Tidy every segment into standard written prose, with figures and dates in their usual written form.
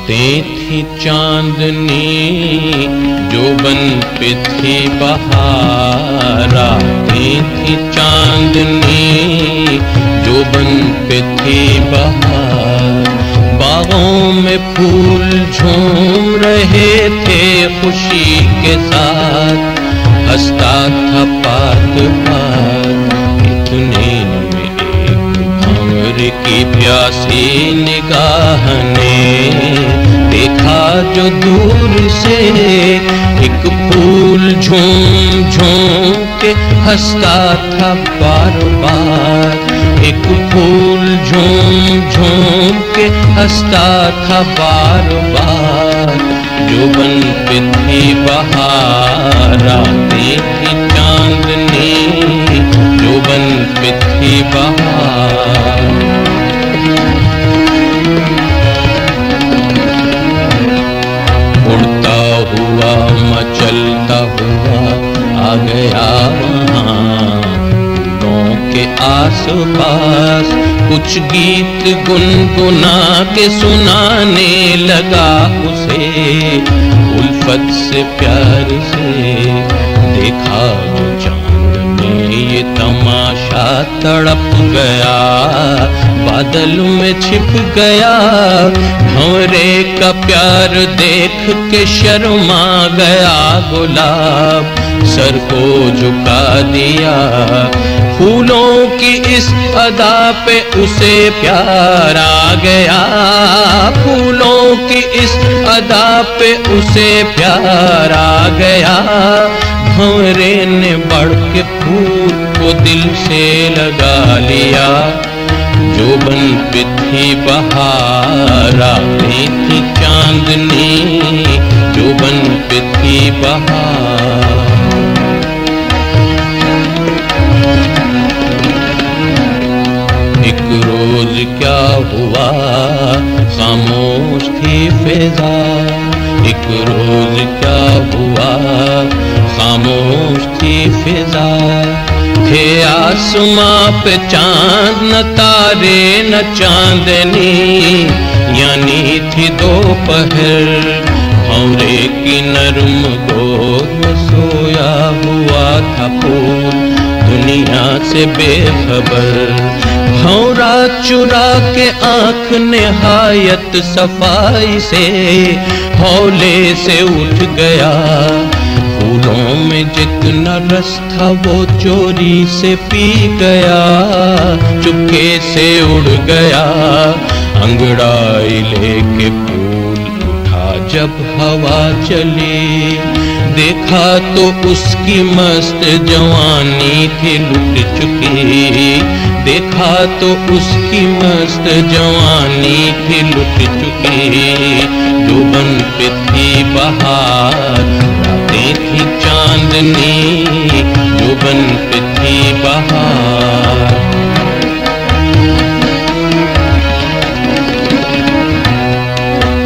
रातें थी चांदनी जोबन पे थी बहार, रातें थी चांदनी जोबन पे थी बहार। बागों में फूल झूम रहे थे खुशी के साथ, हंसता था पात पात। इतने में एक भंवर की प्यासी निगाह ने देखा जो दूर से एक फूल झूम झूम के हंसता था बार बार। एक फूल झूम झूम के हंसता था बार बार। जोबन पे थी बहार, रातें थी चांदनी जोबन पे थी बहार। उड़ता हुआ मचलता हुआ आ गया वहाँ फूलों के आस पास। कुछ गीत गुनगुना के सुनाने लगा उसे, उल्फत से प्यार से देखा जो चांद में ये तमाशा तड़प गया। बादल में छिप गया, भंवरे का प्यार देख के शर्मा गया गुलाब। सर को झुका दिया, फूलों की इस अदा पे उसे प्यार आ गया। फूलों की इस अदा पे उसे प्यार आ गया। भंवरे ने बढ़ के फूल को दिल से लगा लिया। जोबन पे थी बहार, रातें थी चांदनी जोबन पे थी बहार। एक रोज क्या हुआ खामोश थी फिजा, एक रोज क्या हुआ खामोश थी फिजा। थे आसमां पे चांद न तारे न चांदनी, यानी थी दोपहर भंवरे की नरम गोद में सोया हुआ था फूल दुनिया से बेखबर। भंवरा चुरा के आंख निहायत सफाई से हौले से उठ गया। फूलों में जितना रस था वो चोरी से पी गया, चुपके से उड़ गया। अंगड़ाई लेके फूल उठा जब हवा चली, देखा तो उसकी मस्त जवानी थी लुट चुकी। देखा तो उसकी मस्त जवानी थी लुट चुकी। जोबन पे थी बहार, रातें थी चांदनी जोबन पे थी बहार।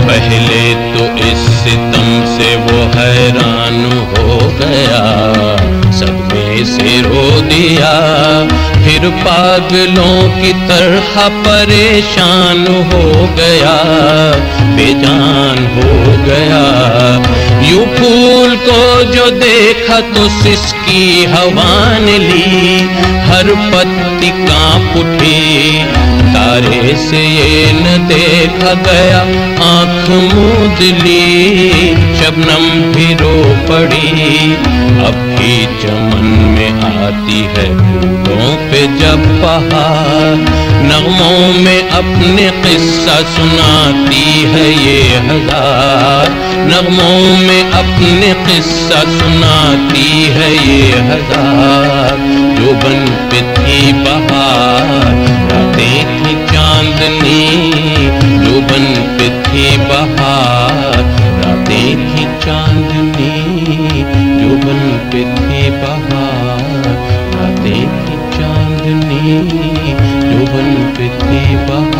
पहले तो इस सितम से वो हैरान हो गया, सब में से रो दिया। फिर पागलों की तरह परेशान हो गया, बेजान हो गया। यूं फूल को जो देखा तो सिसकी हवा ने ली, हर पत्ती कांप उठी। तारे से ये न देखा गया, आंख मूंद ली। शबनम भी रो पड़ी, अब भी चमन में आती है फूलों पे जब बहार। नगमों में अपने किस्सा सुनाती है ये हजार। नगमों में अपने किस्सा सुनाती है ये हजार। जोबन पे थी बहार, रातें थी चांदनी जोबन पे थी बहार। रातें थी चांदनी जोबन पे थी बहार। रातें थी चांदनी जोबन पे थी बहार।